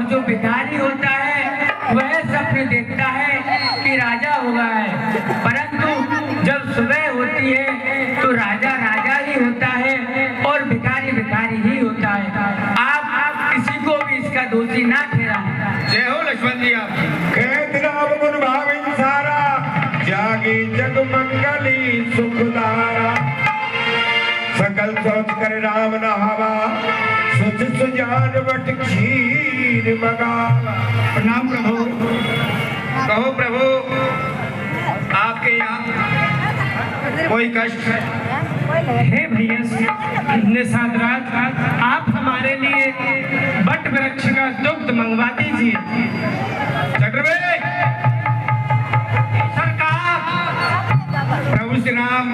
जो भिखारी होता है वह सपने देखता है कि राजा हुआ है, परंतु जब सुबह होती है तो राजा राजा ही होता है और भिखारी भिखारी ही होता है। आप किसी को भी इसका दोषी ना ठहराएं। जय हो लक्ष्मण जी। आप कहत राम गुण भाविन सारा, जागे जग मंगली सुखदारा। सकल सोच कर राम नहावा, सुच सुजान बट खीर मगावा। प्रणाम प्रभु। कहो प्रभु, आपके यहाँ कोई कष्ट हे भैया निषादराज, आप हमारे लिए बट वृक्ष का दुग्ध मंगवा दीजिए। चक्रवर्ती सरकार, प्रभु श्री राम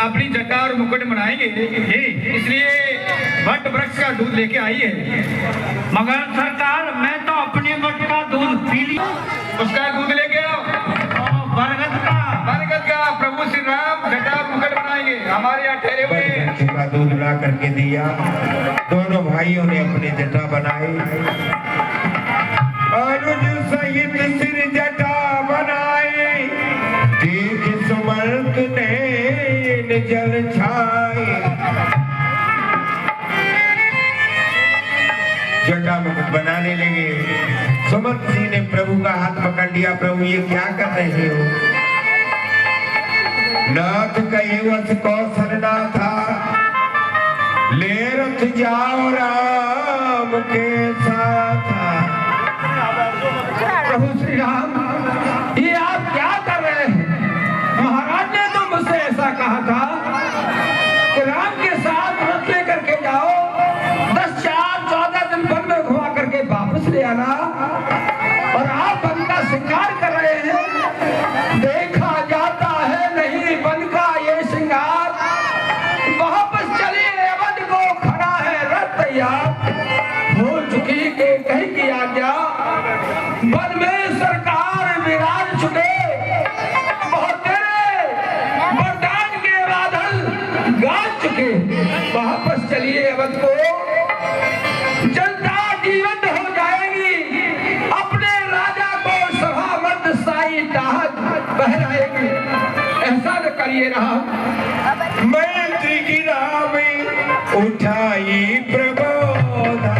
अपनी जटा और मुकुट बनाएंगे, इसलिए वट वृक्ष का दूध लेके आई है। मगर सरकार, मैं तो अपने बट का दूध पी लिया। उसका दूध लेके आओ। बरगद का प्रभु श्री राम जटा और मुकुट बनाएंगे, हमारे यहाँ ठहरे हुए हैं। वृक्ष का दूध ला करके दिया। दोनों भाइयों ने अपनी जटा बनाई, अनुज सहित सिर जटा बनाई। देख सुमंत ने जल छाई, जटा मुकुट बनाने लगे। सुमंत जी ने प्रभु का हाथ पकड़ लिया। प्रभु ये क्या कर रहे हो? नाथ कही वस कौशल ना था, ले रथ जाओ राम के साथ। प्रभु श्री राम, ये आप क्या कर रहे हैं? महाराज ने तो मुझसे ऐसा कहा था कि राम के साथ रथ लेकर के जाओ, 10, 4, 14 दिन वन में घुमा करके वापस ले आना, और आप वन का शिकार कर रहे हैं। देखा जाता है नहीं वन का ये श्रृंगार। वापस चलिए, अवध को खड़ा है रथ तैयार। हो चुकी के कहीं की आज्ञा, वन में सरकार विराज चुके। बहुत तेरे वरदान के बादल गाज चुके। वापस चलिए, अवध को जनता जीवंत हो जाएगी। अपने राजा को सभा मध्य साई टाहत बहराएगी। ऐसा न करिए राम। मैत्री की राम उठाई प्रबोधा,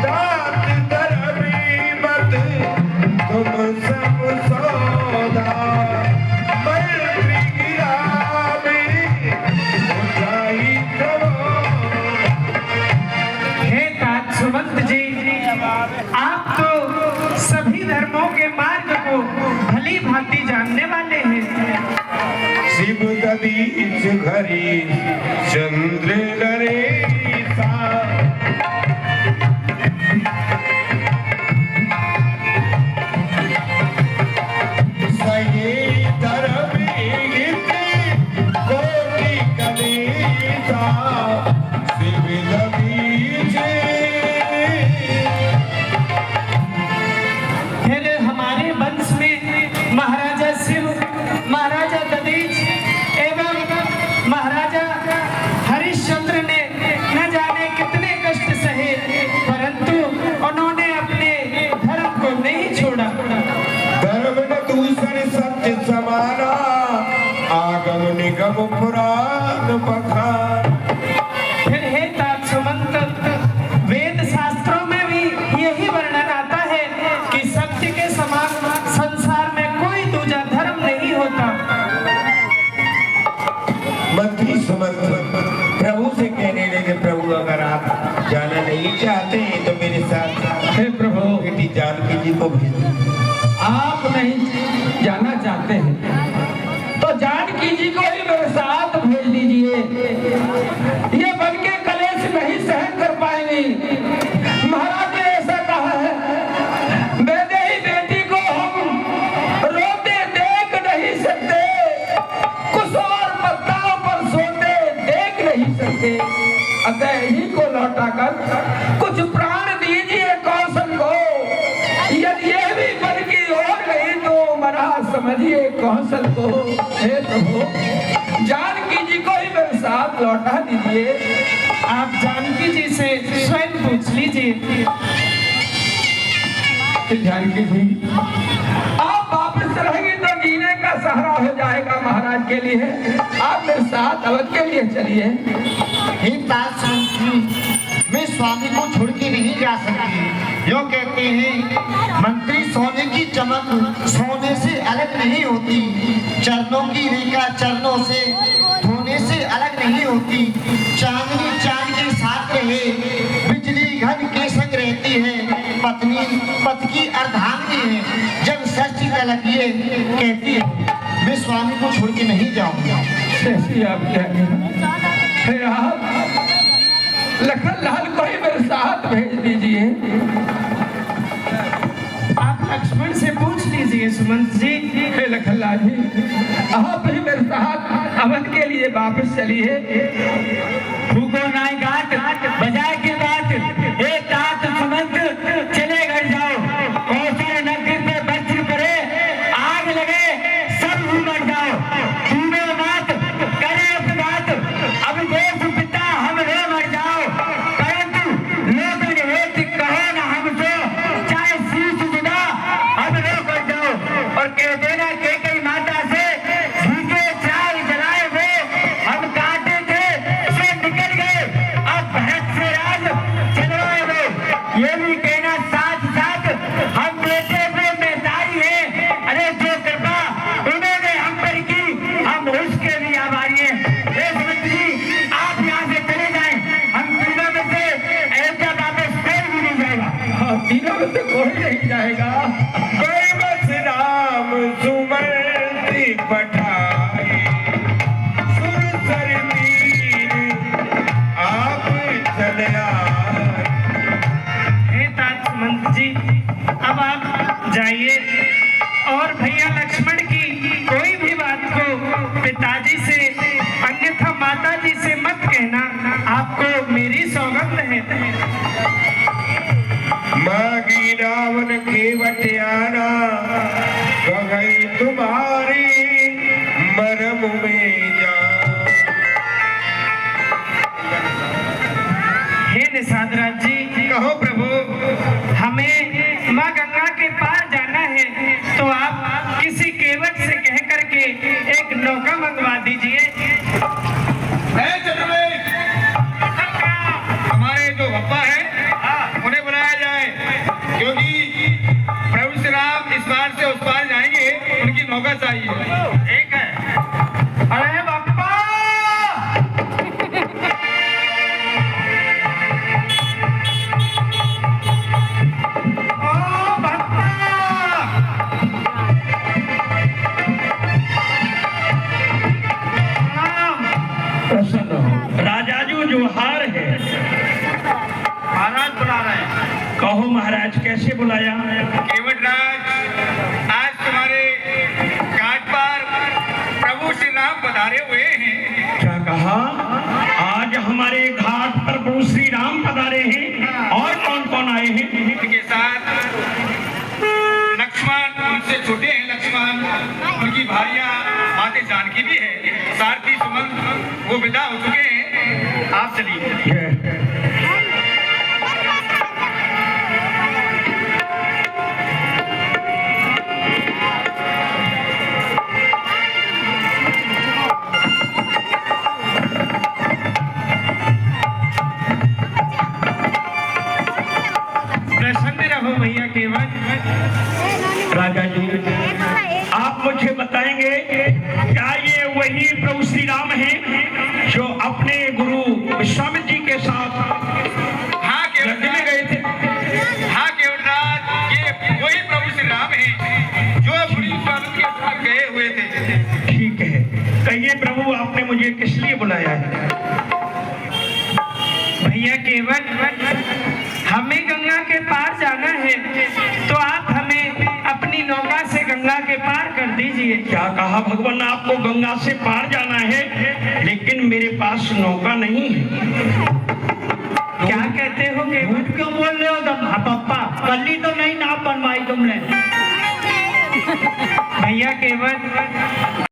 दात धर्मी मत तुम सब सौदा। मैत्री की राम उठाई प्रबोधा। हे तात सुमंत जी, आप तो सभी धर्मों के मार्ग को भली भांति जानने वाले हैं। शिव ददीच घरी चंद्र नरेसा, सही धर्मी हित कोटि कलेसा। शिव ददीच फिर हमारे वंश में महाराजा शिव, महाराजा दधीच एवं महाराजा हरिश्चंद्र ने न जाने कितने कष्ट सहे, परंतु उन्होंने अपने धर्म को नहीं छोड़ा। धर्म न दूसरे सत्य समाना, आगम निगम पुराण बखान। फिर हे तात सुमंत, वेद शास्त्रों में भी यही वर्णन आता है कि सत्य के समान संसार में कोई दूजा धर्म नहीं होता। मंत्री सुमंत प्रभु से कहने लगे, प्रभु अगर आप जाना नहीं चाहते हैं तो मेरे साथ हे प्रभु, बेटी जानकी जी को भेज दीजिए। आप नहीं जाना चाहते हैं तो जानकी जी को ही मेरे साथ भेज दीजिए। ये बन के कलेश नहीं सहन कर पाएंगी। महाराज ने ऐसा कहा है, वैदेही बेटी को हम रोते देख नहीं सकते, कुछ और पत्ताओं पर सोते देख नहीं सकते। अतः ही को लौटाकर कुछ प्राण दीजिए कौशल को। यदि ये भी बन की ओर गई तो मरा समझ दिए कौशल को। हे प्रभु, जानकी जी को ही मेरे साथ लौटा दीजिए। आप जानकी जी से स्वयं पूछ लीजिए। जानकी जी, आप वापस रहेंगे तो जीने का सहारा हो जाएगा महाराज के लिए। आप मेरे साथ अवध के लिए चलिए। हे मैं स्वामी को छोड़ के नहीं जा सकती। यो कहते हैं मंत्री सोने की चमक सोने से अलग नहीं होती, चरणों की रेखा चरणों से धोने से अलग नहीं होती। चांदनी चांद के साथ रहे, बिजली घन के संग रहती है, पत्नी पति की अर्धांगिनी है। जब षष्ठी तलक ये कहती है मैं स्वामी को छोड़ के नहीं जाऊंगा। आप लखन लाल को ही मेरे साथ भेज दीजिए। आप लक्ष्मण से पूछ लीजिए सुमंत जी। हे लखन लाल जी, आप ही मेरे साथ अवध के लिए वापस चलिए। फूको नाई घाट बजाए की बात, एक तात सुमंत चले घर जाओ। कौशल नगरी पे वज्र पड़े, आग लगे, सब मर जाओ। तूने बात करे बात, अब देश पिता हम रे मर जाओ। परंतु लोग हेत कहो ना हमसे, चाहे शीश जुदा हम रे कर जाओ। और कह देना के कई माता से भूखे चाल जलाए हुए हम काटे थे से निकल गए, अब भरत से राज चलवाए हुए। ये भी कहना साथ साथ हम बेटे हुए मेहतारी है। अरे जो कृपा उन्होंने हम पर की, हम उसके भी आभारी हैं। हे सुमंत जी, आप यहाँ से चले जाएं। हम तीनों में से अयोध्या वापस कोई भी नहीं जाएगा। तीनों में से कोई नहीं जाएगा। कोई बस राम सुमंती पठाए, सुरसर वीर आप चले आए। हे तात सुमंत जी, अब आप जाइए और भैया लक्ष्मण की कोई भी बात को पिताजी से अन्यथा माताजी से मत कहना। आपको मेरी सौगंध है। मागी रावण खेवट आना, गई तुम्हारी मरम में जा। हे निषादराज जी, कहो प्रभु। हमें माँ गंगा के पार जाना है, तो आप किसी केवट से कह करके एक नौका मंगवा दीजिए। हमारे जो पप्पा हैं उन्हें बुलाया जाए, क्योंकि प्रभु श्री राम इस पार से उस पार जाएंगे, उनकी नौका चाहिए। ठीक है। अरे बापा, ओ बापा, प्रसन्न हो। राजाजू जोहार है। महाराज बुला रहे हैं। कहो महाराज, कैसे बुलाया? केवट राज, आज तुम्हारे घाट पर प्रभु श्री राम पधारे हुए हैं। क्या कहा? आज हमारे घाट पर प्रभु श्री राम पधारे हैं। और कौन कौन आए हैं? उनके साथ लक्ष्मण, उनसे छोटे हैं लक्ष्मण, उनकी भारियां माते जानकी भी है, सारथी सुमंत वो विदा हो चुके हैं। आप चलिए। प्रसन्न रहो भैया केवट। राजा जी, आप मुझे बताएंगे क्या ये वही प्रभु श्री राम हैं जो अपने गुरु विश्वामित्र जी के साथ हाँ यज्ञ में गए थे? हाँ केवटराज, ये वही प्रभु श्री राम हैं जो अपनी स्वामित्व के साथ गए हुए थे। ठीक है, कहिए प्रभु, आपने मुझे किस लिए बुलाया है? भैया केवट, हमें गंगा के पार जाना है, तो आप हमें अपनी नौका से गंगा के पार कर दीजिए। क्या कहा भगवान? आपको गंगा से पार जाना है, लेकिन मेरे पास नौका नहीं है। क्या कहते हो केवट? क्यों बोल रहे हो तुम? पप्पा, कल ही तो नई नाव बनवाई तुमने। भैया केवल